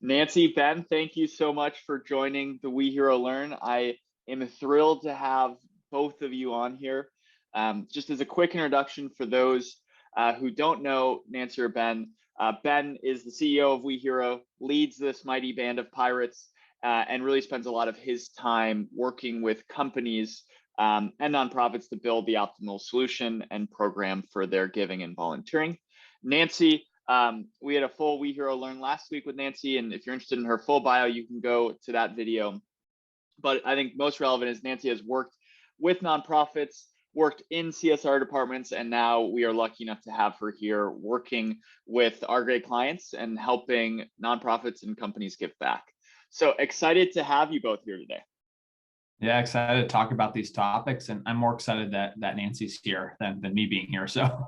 Nancy, Ben, thank you so much for joining the WeHero Learn. I am thrilled to have both of you on here. Just as a quick introduction for those who don't know Nancy or Ben, Ben is the CEO of WeHero, leads this mighty band of pirates, and really spends a lot of his time working with companies and nonprofits to build the optimal solution and program for their giving and volunteering. Nancy, we had a full WeHero Learn last week with Nancy, and if you're interested in her full bio, you can go to that video. But I think most relevant is Nancy has worked with nonprofits, worked in CSR departments, and now we are lucky enough to have her here working with our great clients and helping nonprofits and companies give back. So excited to have you both here today. Yeah, excited to talk about these topics, and I'm more excited that Nancy's here than me being here. So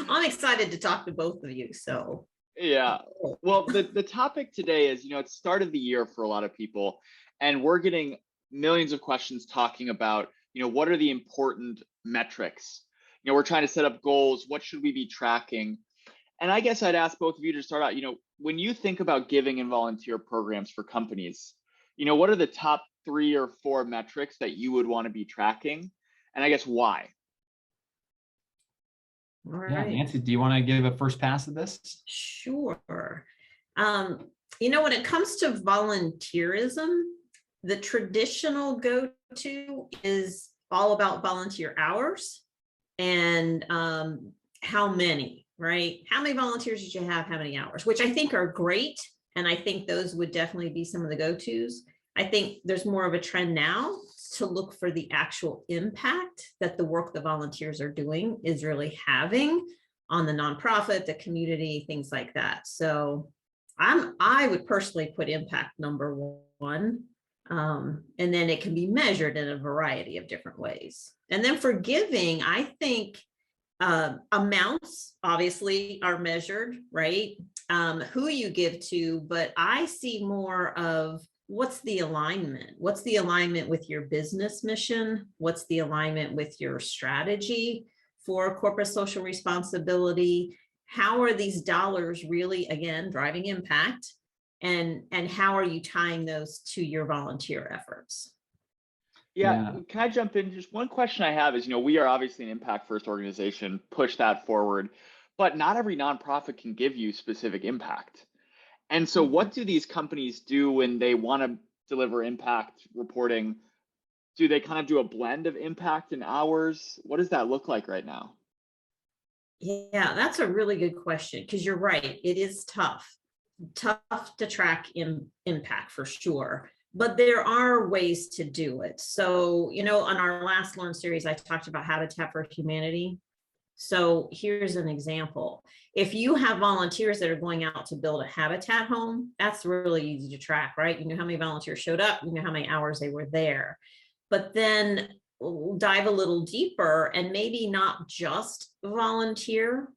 I'm excited to talk to both of you. So yeah, well, the topic today is, it's start of the year for a lot of people, and we're getting millions of questions talking about, what are the important metrics? We're trying to set up goals. What should we be tracking? And I guess I'd ask both of you to start out, when you think about giving and volunteer programs for companies, what are the top 3 or 4 metrics that you would want to be tracking? And I guess why? all right. yeah, Nancy, do you want to give a first pass at this? Sure. When it comes to volunteerism, the traditional go-to is all about volunteer hours and how many, right? How many volunteers did you have? How many hours? Which I think are great. And I think those would definitely be some of the go-tos. I think there's more of a trend now to look for the actual impact that the work the volunteers are doing is really having on the nonprofit, the community, things like that. So I would personally put impact number 1. And then it can be measured in a variety of different ways. And then for giving, I think amounts obviously are measured, right? Who you give to, but I see more of what's the alignment? What's the alignment with your business mission? What's the alignment with your strategy for corporate social responsibility? How are these dollars really, again, driving impact? And how are you tying those to your volunteer efforts? Yeah, can I jump in? Just one question I have is, we are obviously an impact first organization, push that forward, but not every nonprofit can give you specific impact. And so what do these companies do when they want to deliver impact reporting? Do they kind of do a blend of impact and hours? What does that look like right now? Yeah, that's a really good question, because you're right. It is tough to track impact for sure. But there are ways to do it. So, on our last Learn series, I talked about Habitat for Humanity. So here's an example. If you have volunteers that are going out to build a habitat home, that's really easy to track, right? You know how many volunteers showed up, you know how many hours they were there. But then dive a little deeper and maybe not just volunteer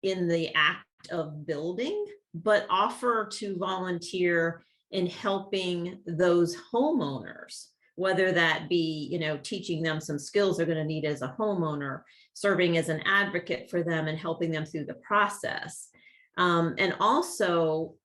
in the act of building, but offer to volunteer in helping those homeowners, whether that be, teaching them some skills they're going to need as a homeowner, serving as an advocate for them and helping them through the process. And also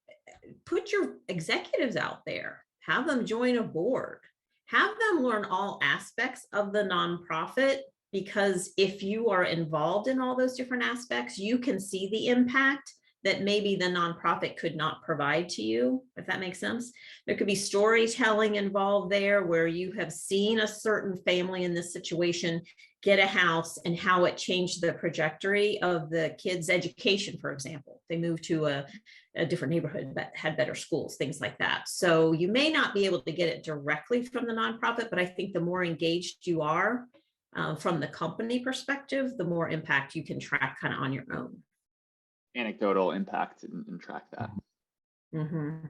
put your executives out there, have them join a board, have them learn all aspects of the nonprofit, because if you are involved in all those different aspects, you can see the impact that maybe the nonprofit could not provide to you, if that makes sense. There could be storytelling involved there where you have seen a certain family in this situation get a house and how it changed the trajectory of the kids' education, for example. They moved to a different neighborhood that had better schools, things like that. So you may not be able to get it directly from the nonprofit, but I think the more engaged you are from the company perspective, the more impact you can track kind of on your own. Anecdotal impact and track that. Mm-hmm.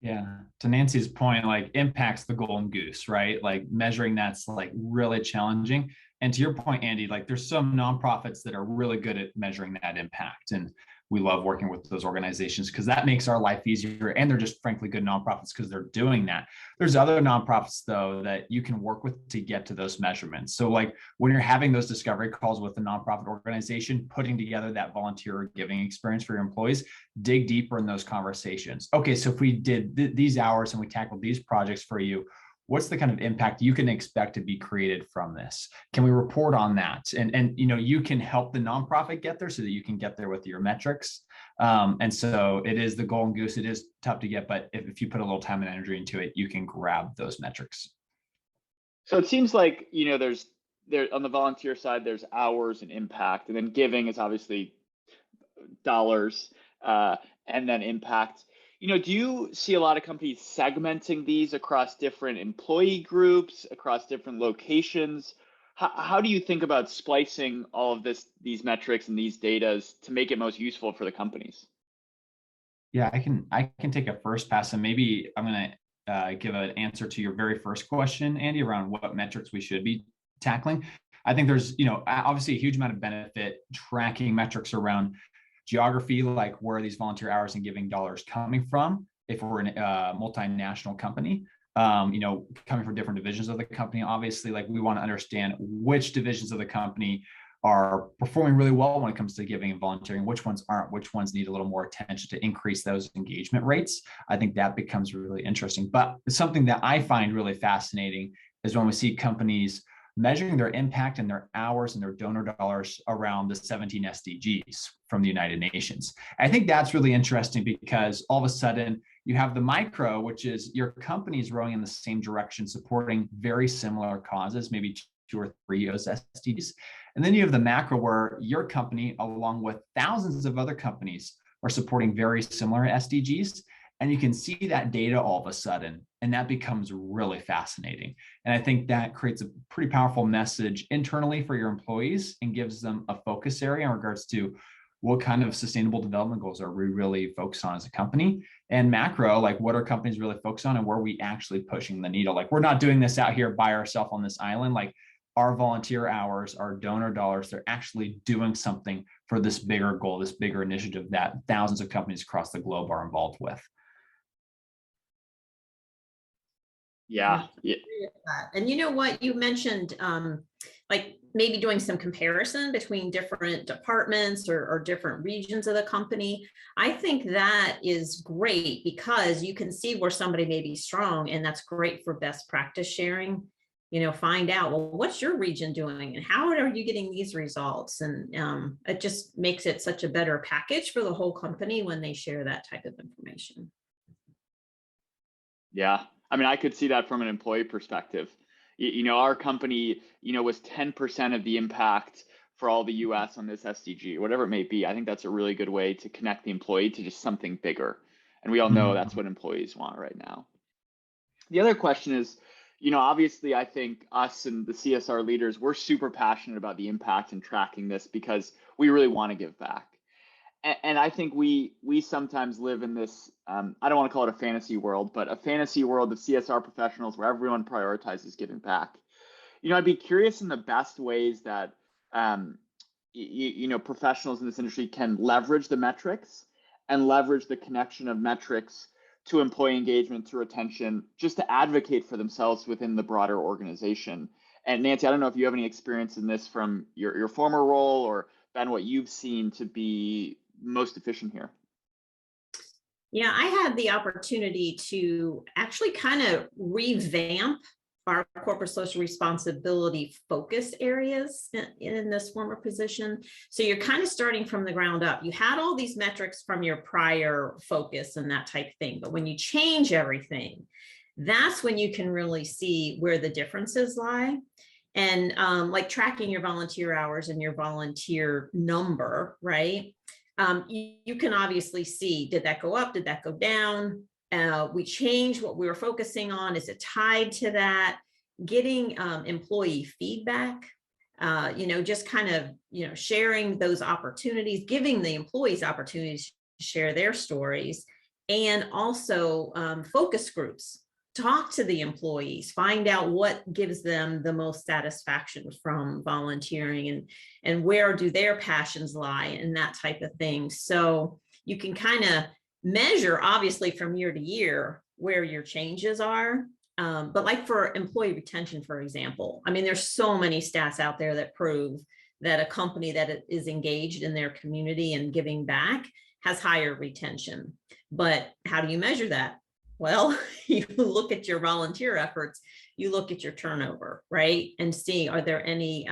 Yeah, to Nancy's point, like impact's the golden goose, right? Like measuring that's like really challenging. And to your point, Andy, like there's some nonprofits that are really good at measuring that impact. And we love working with those organizations because that makes our life easier. And they're just frankly good nonprofits because they're doing that. There's other nonprofits though that you can work with to get to those measurements. So like when you're having those discovery calls with a nonprofit organization, putting together that volunteer giving experience for your employees, dig deeper in those conversations. Okay, so if we did these hours and we tackled these projects for you, what's the kind of impact you can expect to be created from this? Can we report on that? And you know, you can help the nonprofit get there so that you can get there with your metrics. And so it is the golden goose. It is tough to get, but if you put a little time and energy into it, you can grab those metrics. So it seems like, you know, there on the volunteer side, there's hours and impact, and then giving is obviously dollars, and then impact. You know, do you see a lot of companies segmenting these across different employee groups, across different locations? How do you think about splicing all of these metrics and these data to make it most useful for the companies? Yeah, I can take a first pass, and maybe I'm going to give an answer to your very first question, Andy, around what metrics we should be tackling. I think there's, you know, obviously a huge amount of benefit tracking metrics around geography, like where are these volunteer hours and giving dollars coming from if we're a multinational company, you know, coming from different divisions of the company. Obviously, like we want to understand which divisions of the company are performing really well when it comes to giving and volunteering, which ones aren't, which ones need a little more attention to increase those engagement rates. I think that becomes really interesting. But something that I find really fascinating is when we see companies measuring their impact and their hours and their donor dollars around the 17 SDGs from the United Nations. I think that's really interesting because all of a sudden you have the micro, which is your company's rowing in the same direction, supporting very similar causes, maybe 2 or 3 of those SDGs. And then you have the macro where your company, along with thousands of other companies, are supporting very similar SDGs. And you can see that data all of a sudden, and that becomes really fascinating. And I think that creates a pretty powerful message internally for your employees and gives them a focus area in regards to what kind of sustainable development goals are we really focused on as a company, and macro, like what are companies really focused on and where are we actually pushing the needle? Like we're not doing this out here by ourselves on this island. Like our volunteer hours, our donor dollars, they're actually doing something for this bigger goal, this bigger initiative that thousands of companies across the globe are involved with. Yeah. And you know what, you mentioned like maybe doing some comparison between different departments or different regions of the company. I think that is great because you can see where somebody may be strong, and that's great for best practice sharing. You know, find out, well, what's your region doing and how are you getting these results? And it just makes it such a better package for the whole company when they share that type of information. Yeah. I mean, I could see that from an employee perspective. You know, our company, you know, was 10% of the impact for all the US on this SDG, whatever it may be. I think that's a really good way to connect the employee to just something bigger. And we all know that's what employees want right now. The other question is, you know, obviously, I think us and the CSR leaders, we're super passionate about the impact and tracking this because we really want to give back. And I think we sometimes live in this, I don't want to call it a fantasy world, but a fantasy world of CSR professionals where everyone prioritizes giving back. You know, I'd be curious in the best ways that, you know, professionals in this industry can leverage the metrics and leverage the connection of metrics to employee engagement, to retention, just to advocate for themselves within the broader organization. And Nancy, I don't know if you have any experience in this from your former role, or Ben, what you've seen to be most efficient here. Yeah, I had the opportunity to actually kind of revamp our corporate social responsibility focus areas in this former position. So you're kind of starting from the ground up. You had all these metrics from your prior focus and that type of thing, but when you change everything, that's when you can really see where the differences lie. And like tracking your volunteer hours and your volunteer number, right? You can obviously see, did that go up? Did that go down? We changed what we were focusing on. Is it tied to that? Getting employee feedback, you know, just kind of, you know, sharing those opportunities, giving the employees opportunities to share their stories, and also focus groups. talk to the employees, find out what gives them the most satisfaction from volunteering, and where do their passions lie, and that type of thing. So you can kind of measure, obviously, from year to year where your changes are. But like for employee retention, for example, I mean, there's so many stats out there that prove that a company that is engaged in their community and giving back has higher retention. But how do you measure that? Well, you look at your volunteer efforts, you look at your turnover, right? And see, are there any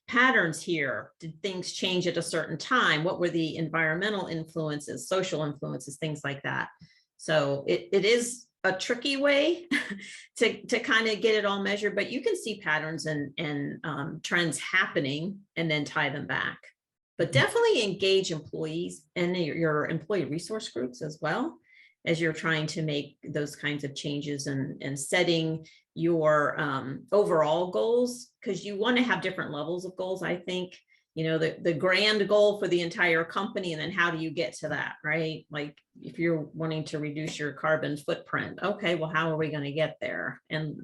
patterns here? Did things change at a certain time? What were the environmental influences, social influences, things like that? So it is a tricky way to kind of get it all measured, but you can see patterns and trends happening and then tie them back. But definitely engage employees and your employee resource groups as well, as you're trying to make those kinds of changes and setting your overall goals, because you want to have different levels of goals. I think, the grand goal for the entire company, and then how do you get to that, right? Like if you're wanting to reduce your carbon footprint, okay, well, how are we going to get there? And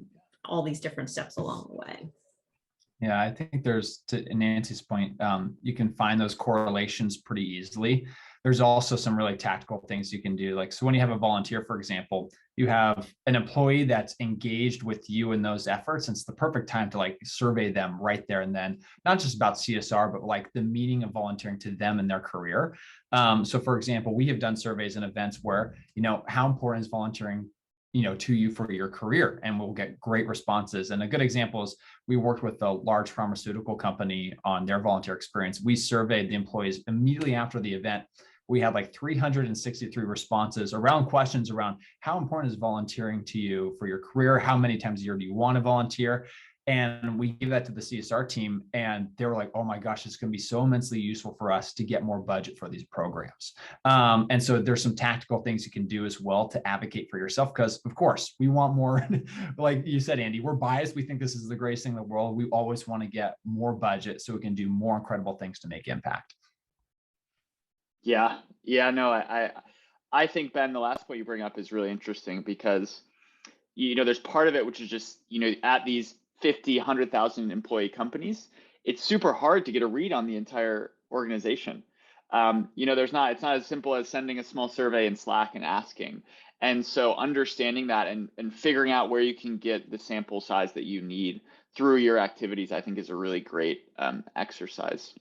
all these different steps along the way. Yeah, I think there's, to Nancy's point, you can find those correlations pretty easily. There's also some really tactical things you can do. Like, so when you have a volunteer, for example, you have an employee that's engaged with you in those efforts. And it's the perfect time to like survey them right there and then, not just about CSR, but like the meaning of volunteering to them in their career. So for example, we have done surveys and events where, how important is volunteering to you for your career, and we'll get great responses. And a good example is we worked with a large pharmaceutical company on their volunteer experience. We surveyed the employees immediately after the event. We had like 363 responses around questions around how important is volunteering to you for your career? How many times a year do you want to volunteer? And we gave that to the CSR team, and they were like, oh my gosh, it's going to be so immensely useful for us to get more budget for these programs. And so there's some tactical things you can do as well to advocate for yourself, because of course we want more. Like you said, Andy, we're biased. We think this is the greatest thing in the world. We always want to get more budget so we can do more incredible things to make impact. Yeah, no, I think, Ben, the last point you bring up is really interesting, because there's part of it which is just at these 50, 100,000 employee companies, it's super hard to get a read on the entire organization. It's not as simple as sending a small survey in Slack and asking. And so understanding that and figuring out where you can get the sample size that you need through your activities, I think is a really great exercise.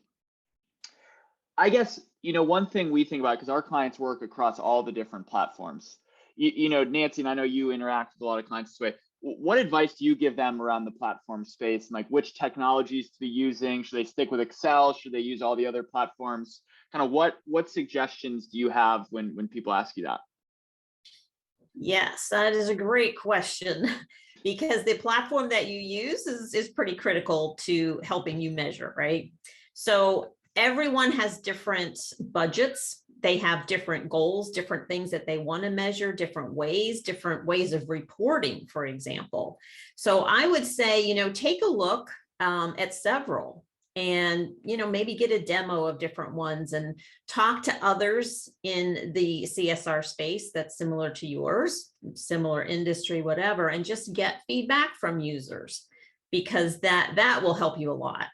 I guess, one thing we think about, because our clients work across all the different platforms, Nancy, and I know you interact with a lot of clients this way. What advice do you give them around the platform space, and like which technologies to be using? Should they stick with Excel? Should they use all the other platforms? Kind of what suggestions do you have when people ask you that? Yes, that is a great question, because the platform that you use is pretty critical to helping you measure, right? So everyone has different budgets. They have different goals, different things that they want to measure, different ways of reporting, for example. So I would say, take a look at several, and, maybe get a demo of different ones and talk to others in the CSR space that's similar to yours, similar industry, whatever, and just get feedback from users, because that will help you a lot.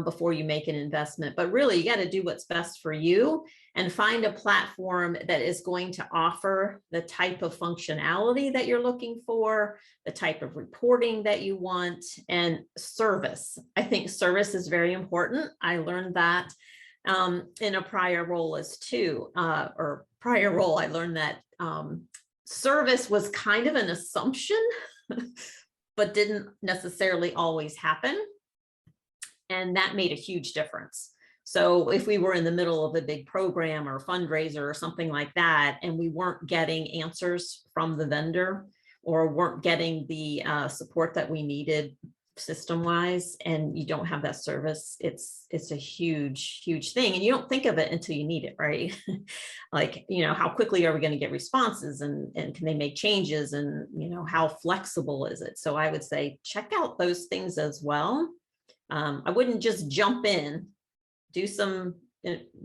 Before you make an investment. But really, you got to do what's best for you and find a platform that is going to offer the type of functionality that you're looking for, the type of reporting that you want, and service. I think service is very important. I learned that in a prior role I learned that service was kind of an assumption, but didn't necessarily always happen. And that made a huge difference. So if we were in the middle of a big program or fundraiser or something like that, and we weren't getting answers from the vendor or weren't getting the support that we needed system-wise, and you don't have that service, it's a huge thing. And you don't think of it until you need it, right? Like, how quickly are we going to get responses, and can they make changes, and, how flexible is it? So I would say check out those things as well. I wouldn't just jump in, do some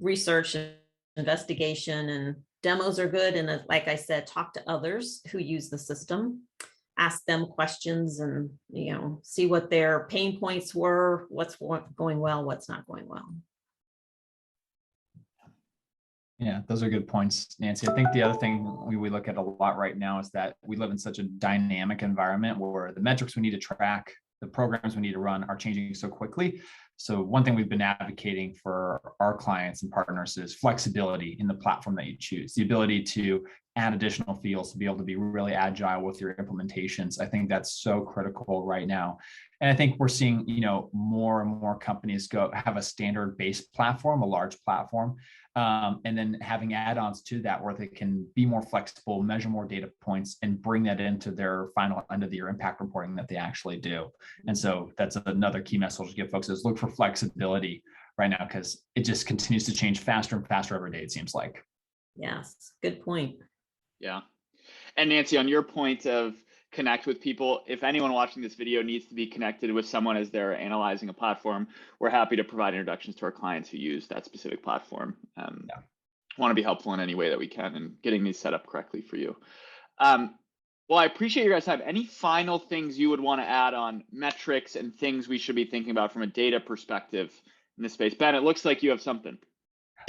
research and investigation, and demos are good. And like I said, talk to others who use the system. ask them questions and, see what their pain points were, what's going well, what's not going well. Yeah, those are good points, Nancy. I think the other thing we look at a lot right now is that we live in such a dynamic environment where the metrics we need to track, the programs we need to run are changing so quickly. So one thing we've been advocating for our clients and partners is flexibility in the platform that you choose, the ability to add additional fields, to be able to be really agile with your implementations. I think that's so critical right now. And I think we're seeing, more and more companies have a standard base platform, a large platform, and then having add-ons to that where they can be more flexible, measure more data points, and bring that into their final end of the year impact reporting that they actually do. And so that's another key message to give folks is look for flexibility right now, because it just continues to change faster and faster every day, it seems like. Yes, good point. Yeah. And Nancy, on your point of connect with people, if anyone watching this video needs to be connected with someone as they're analyzing a platform, we're happy to provide introductions to our clients who use that specific platform. Want to be helpful in any way that we can in getting these set up correctly for you. Well, I appreciate your guys' time. Any final things you would want to add on metrics and things we should be thinking about from a data perspective in this space? Ben, it looks like you have something.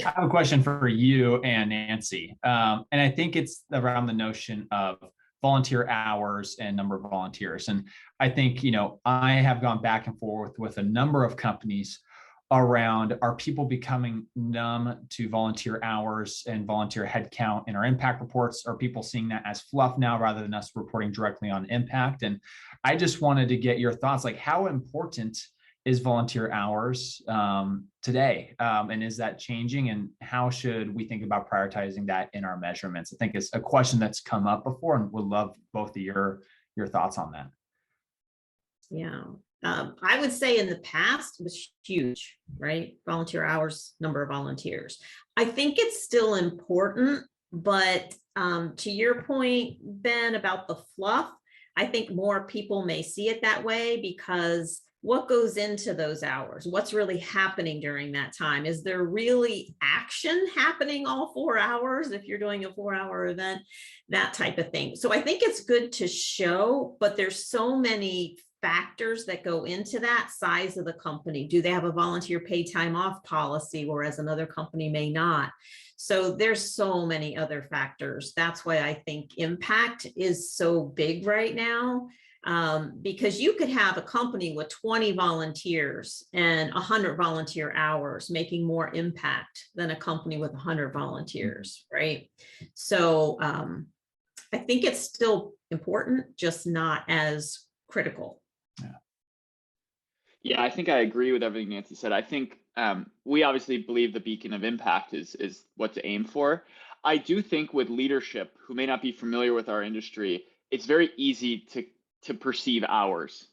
I have a question for you and Nancy. And I think it's around the notion of volunteer hours and number of volunteers. And I think, I have gone back and forth with a number of companies around, are people becoming numb to volunteer hours and volunteer headcount in our impact reports? Are people seeing that as fluff now rather than us reporting directly on impact? And I just wanted to get your thoughts, like how important is volunteer hours today? And is that changing? And how should we think about prioritizing that in our measurements? I think it's a question that's come up before, and would love both of your thoughts on that. Yeah. I would say in the past it was huge, right? Volunteer hours, number of volunteers. I think it's still important, but to your point, Ben, about the fluff, I think more people may see it that way because what goes into those hours? What's really happening during that time? Is there really action happening all 4 hours if you're doing a 4-hour event? That type of thing. So I think it's good to show, but there's so many factors that go into that. Size of the company. Do they have a volunteer paid time off policy, whereas another company may not? So there's so many other factors. That's why I think impact is so big right now. Because you could have a company with 20 volunteers and 100 volunteer hours making more impact than a company with 100 volunteers, right? So I think it's still important, just not as critical. Yeah, I think I agree with everything Nancy said. I think we obviously believe the beacon of impact is what to aim for. I do think with leadership who may not be familiar with our industry, it's very easy to perceive hours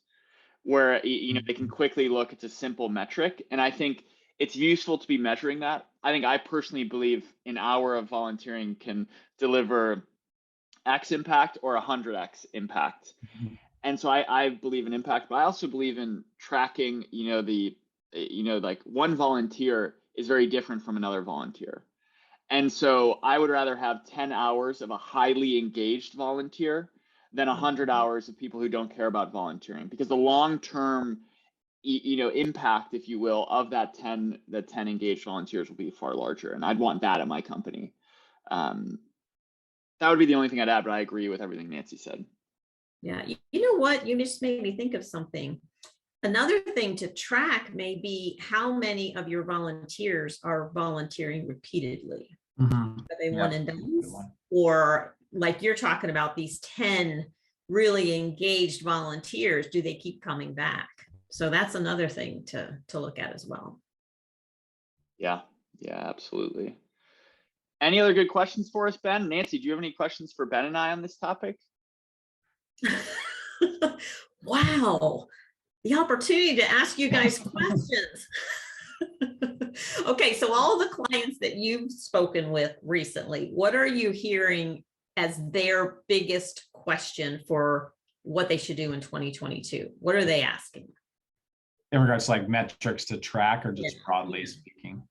where they can quickly look. It's a simple metric, and I think it's useful to be measuring that. I think I personally believe an hour of volunteering can deliver X impact or 100X impact. Mm-hmm. And so I believe in impact, but I also believe in tracking, like one volunteer is very different from another volunteer. And so I would rather have 10 hours of a highly engaged volunteer than 100 hours of people who don't care about volunteering, because the long-term, impact, if you will, of the 10 engaged volunteers will be far larger. And I'd want that at my company. That would be the only thing I'd add, but I agree with everything Nancy said. Yeah. You know what? You just made me think of something. Another thing to track may be how many of your volunteers are volunteering repeatedly. Mm-hmm. Are they one and done? Or like you're talking about these 10 really engaged volunteers, do they keep coming back? So that's another thing to look at as well. Yeah, absolutely. Any other good questions for us, Ben? Nancy, do you have any questions for Ben and I on this topic? Wow, the opportunity to ask you guys questions. Okay, so all the clients that you've spoken with recently, what are you hearing as their biggest question for what they should do in 2022? What are they asking? In regards to like metrics to track, or just broadly speaking?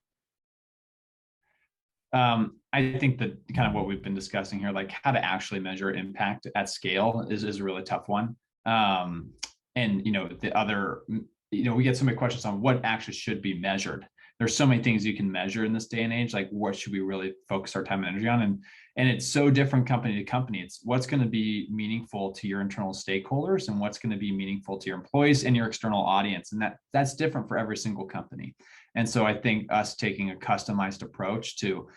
I think that kind of what we've been discussing here, like how to actually measure impact at scale is a really tough one. And, the other, we get so many questions on what actually should be measured. There's so many things you can measure in this day and age, like what should we really focus our time and energy on? And it's so different company to company. It's what's going to be meaningful to your internal stakeholders and what's going to be meaningful to your employees and your external audience. And that's different for every single company. And so I think us taking a customized approach to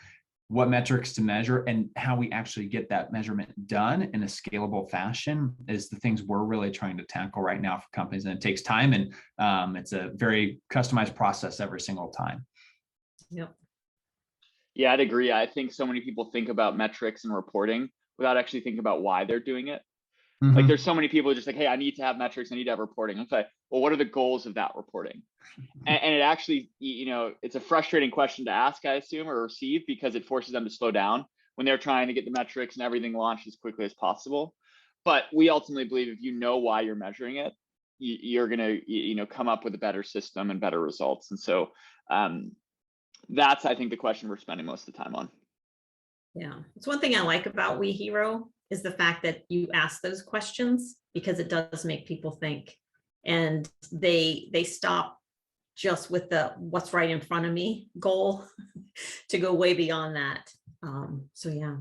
what metrics to measure and how we actually get that measurement done in a scalable fashion is the things we're really trying to tackle right now for companies. And it takes time, and it's a very customized process every single time. Yep. Yeah, I'd agree. I think so many people think about metrics and reporting without actually thinking about why they're doing it. Mm-hmm. Like there's so many people just like, hey, I need to have metrics, I need to have reporting. Okay, well, what are the goals of that reporting? And it actually, it's a frustrating question to ask, I assume, or receive, because it forces them to slow down when they're trying to get the metrics and everything launched as quickly as possible. But we ultimately believe if you know why you're measuring it, you're going to, come up with a better system and better results. And so that's, I think, the question we're spending most of the time on. Yeah, it's one thing I like about WeHero is the fact that you ask those questions, because it does make people think, and they stop just with the what's right in front of me goal to go way beyond that. So yeah,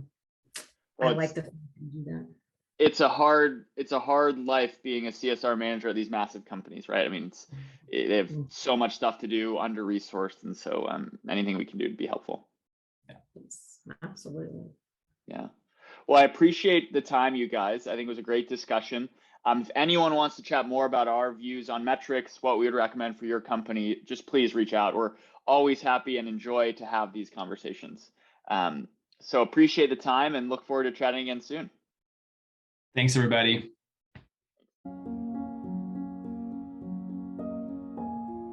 well, I like the fact that you do that. It's a hard life being a CSR manager at these massive companies, right? I mean, they have so much stuff to do, under resourced, and so anything we can do to be helpful. Yes, absolutely. Yeah. Well, I appreciate the time, you guys. I think it was a great discussion. If anyone wants to chat more about our views on metrics, what we would recommend for your company, just please reach out. We're always happy and enjoy to have these conversations. So appreciate the time and look forward to chatting again soon. Thanks, everybody.